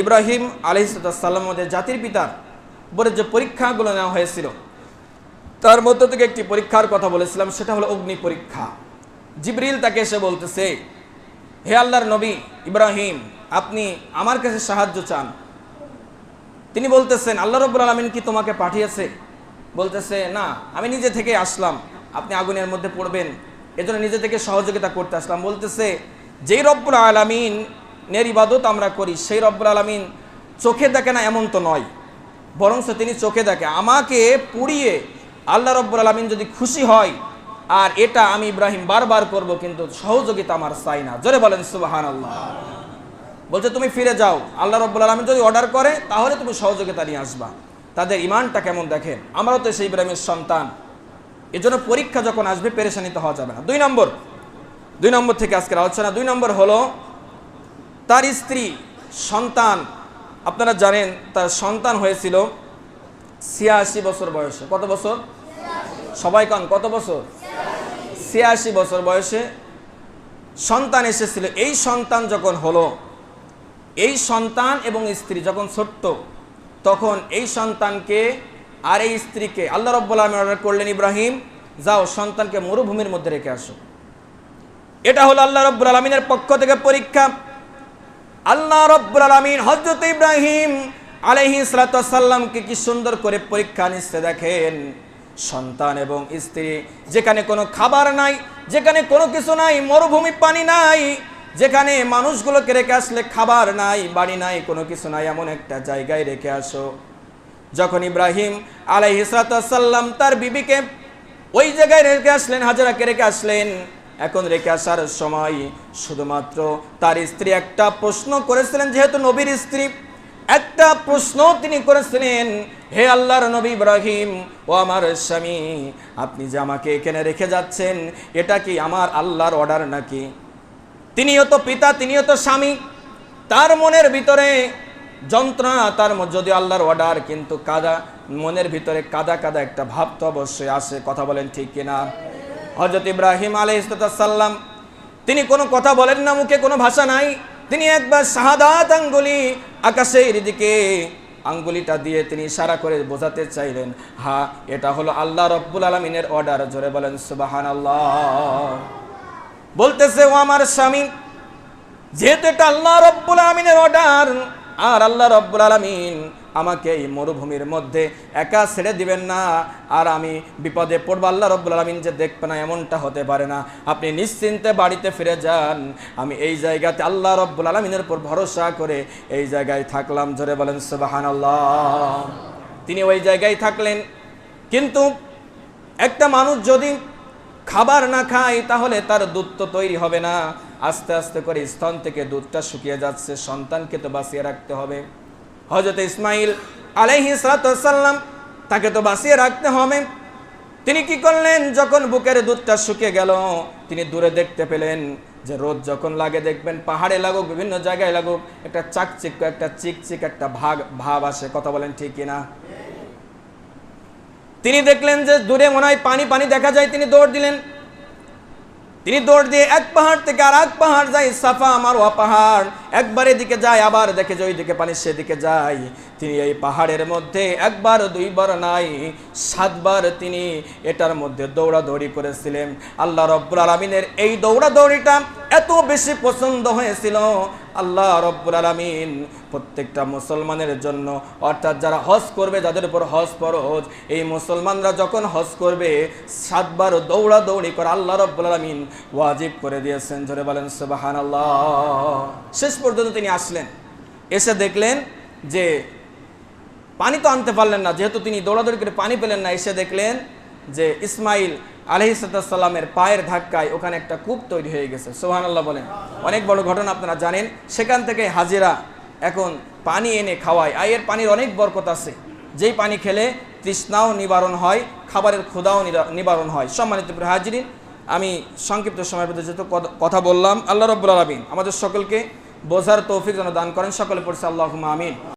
ইব্রাহিম আলাইহিস সালাম আমাদের জাতির পিতার উপরে যে পরীক্ষাগুলো নেওয়া হয়েছিল তার মধ্য থেকে একটি পরীক্ষার কথা বলেছিলাম, সেটা হলো অগ্নি পরীক্ষা। জিবরিল তাকে এসে বলতেছে, হে আল্লাহর নবী ইব্রাহিম, আপনি আমার কাছে সাহায্য চান। তিনি বলতেছেন, আল্লাহ রাব্বুল আলামিন কি তোমাকে পাঠিয়েছে? বলতেছে, না, আমি নিজে থেকে আসলাম, আপনি আগুনের মধ্যে পড়বেন এজন্য নিজে থেকে সহযোগিতা করতে আসলাম। বলতেছে, যেই রব্বুল আলামিনের ইবাদত আমরা করি সেই রব্বুল আলামিন চোখে দেখে না এমন তো নয়, বরং তিনি চোখে দেখে। আমাকে পুড়িয়ে আল্লাহ রব্বুল আলামিন যদি খুশি হয়, আর এটা আমি ইব্রাহিম বারবার করব, কিন্তু সহযোগিতা আমার চাই না। জোরে বলেন সুবহানাল্লাহ। বলছে, তুমি ফিরে যাও, আল্লাহ রব্বুল আলামিন যদি অর্ডার করে তাহলে তুমি সহযোগিতা নিয়ে আসবা। তাদের ইমানটা কেমন দেখেন, আমরাও তো সেই ইব্রাহিমের সন্তান। এজন্য পরীক্ষা যখন আসবে পেরেশানিত হওয়া যাবে না। দুই নম্বর থেকে আজকের আলোচনা। 2 নম্বর হলো তার স্ত্রী সন্তান। আপনারা জানেন তার সন্তান হয়েছিল 86 বছর বয়সে। কত বছর? সবাই কান, কত বছর? 86 বছর বয়সে সন্তান এসেছিল। এই সন্তান যখন হলো, এই সন্তান এবং স্ত্রী যখন ছোট্ট, তখন এই সন্তানকে আর এই স্ত্রীকে আল্লাহ রাব্বুল আলামিন অর্ডার করলেন, ইব্রাহিম যাও সন্তানকে মরুভূমির মধ্যে রেখে আসো। এটা হলো আল্লাহ রাব্বুল আলামিনের পক্ষ থেকে পরীক্ষা। আল্লাহ রাব্বুল আলামিন হযরত ইব্রাহিম আলাইহিস সালামকে কি সুন্দর করে পরীক্ষা নিচ্ছে দেখেন। সন্তান এবং স্ত্রী, যেখানে কোনো খাবার নাই, যেখানে কোনো কিছু নাই, মরুভূমি, পানি নাই, যেখানে মানুষগুলোকে রেখে আসলে খাবার নাই, বাড়ি নাই, কোনো কিছু নাই, এমন একটা জায়গায় রেখে আসো। যখন ইব্রাহিম আলাইহিস সালাম তার বিবিকে ওই জায়গায় রেখে আসলেন, হাজেরাকে রেখে আসলেন, এখন রেখে আসার সময় শুধুমাত্র তার স্ত্রী একটা প্রশ্ন করেছিলেন, যেহেতু নবীর স্ত্রী, একটা প্রশ্ন তিনি করেছিলেন, হে আল্লাহর নবী ইব্রাহিম, ও আমার স্বামী, আপনি যে আমাকে এখানে রেখে যাচ্ছেন, এটা কি আমার আল্লাহর অর্ডার নাকি? তিনিও তো পিতা, তিনিও তো স্বামী, তার মনের ভিতরে যন্ত্রণা, তার যদি আল্লাহর অর্ডার, কিন্তু কাদা, মনের ভিতরে কাদা কাদা একটা ভাব তো অবশ্যই আসে। কথা বলেন ঠিক কিনা? হযরত ইব্রাহিম আলাইহিস সালাম তিনি কোনো কথা বলেন না, মুখে কোনো ভাষা নাই, তিনি একবার শাহাদাত আঙ্গুলি আকাশের দিকে আঙ্গুলিটা দিয়ে তিনি ইশারা করে বোঝাতে চাইলেন, হ্যাঁ এটা হলো আল্লাহ রাব্বুল আলামিনের অর্ডার। জোরে বলেন সুবহানাল্লাহ। বলতেছে, ও আমার স্বামী, যেহেতু এটা আল্লাহ রাব্বুল আলামিনের অর্ডার, আর আল্লাহ রাব্বুল আলামিন আমাকে এই মরুভূমির মধ্যে একা ছেড়ে দিবেন না, আর আমি বিপদে পড়ব, আল্লাহ রাব্বুল আলামিন যে দেখবে না এমনটা হতে পারে না। আপনি নিশ্চিন্তে বাড়িতে ফিরে যান। আমি এই জায়গাতে আল্লাহ রাব্বুল আলামিনের উপর ভরসা করে এই জায়গায় থাকলাম। জোরে বলেন সুবহানাল্লাহ। তিনি ওই জায়গায় থাকলেন। কিন্তু একটা মানুষ যদি খাবার না খায় তাহলে তার দুধ তো তৈরি হবে না। আস্তে আস্তে করে স্তন থেকে দুধটা শুকিয়ে যাচ্ছে, সন্তানকে তো বাঁচিয়ে রাখতে হবে। হযরত ইসমাইল আলাইহিস সালাম তাকে তো বাঁচিয়ে রাখতে হবে। তিনি কি করলেন, যখন বুকের দুধটা শুকিয়ে গেল, তিনি দূরে দেখতে পেলেন যে রোদ যখন লাগে, দেখবেন পাহাড়ে লাগুক, বিভিন্ন জায়গায় লাগুক, একটা চাকচিক্য, একটা চিকচিক একটা ভাব আসে। কথা বলেন ঠিক কিনা? তিনি দেখলেন যে দূরে মনে হয় পানি পানি দেখা যায়, তিনি দৌড় দিলেন। তিনি দৌড় দিয়ে এক পাহাড় থেকে আর এক পাহাড় যায়, সাফা মারওয়া পাহাড়, একবার এদিকে যায়, আবার দেখে যে ওইদিকে পানি, সেদিকে যায়। তিনি এই পাহাড়ের মধ্যে একবার দুইবার নাই 7 বার তিনি এটার মধ্যে দৌড়াদৌড়ি করেছিলেন। আল্লাহ রাব্বুল আলামিনের এই দৌড়াদৌড়িটা এত বেশি পছন্দ হয়েছিল, আল্লাহ রাব্বুল আলামিন প্রত্যেকটা মুসলমানের জন্য, অর্থাৎ যারা হজ করবে, যাদের উপর হজ ফরজ, এই মুসলমানরা যখন হজ করবে 7 বার দৌড়াদৌড়ি করে আল্লাহ রাব্বুল আলামিন ওয়াজিব করে দিয়েছেন। জোরে বলেন সুবহানাল্লাহ। শেষ পর্যন্ত তিনি আসলেন, এসে দেখলেন যে পানি তো আনতে পারলেন না, যেহেতু তিনি দৌড়াদৌড়ি করে পানি পেলেন না। এসে দেখলেন যে ইসমাইল আলাইহিস সালামের পায়ের ধাক্কায় ওখানে একটা কূপ তৈরি হয়ে গেছে। সুবহানাল্লাহ বলেন। অনেক বড় ঘটনা, আপনারা জানেন। সেখান থেকে হাজেরা এখন পানি এনে খাওয়ায়। এর পানির অনেক বরকত আছে, যেই পানি খেলে তৃষ্ণাও নিবারণ হয়, খাবারের ক্ষুধাও নিবারণ হয়। সম্মানিত হাজিরিন, আমি সংক্ষিপ্ত সময়ের মধ্যে যেহেতু কথা বললাম, আল্লাহ রাব্বুল আলামিন আমাদের সকলকে বোঝার তৌফিক যেন দান করেন। সকলে পড়ছে আল্লাহুম্মা আমিন।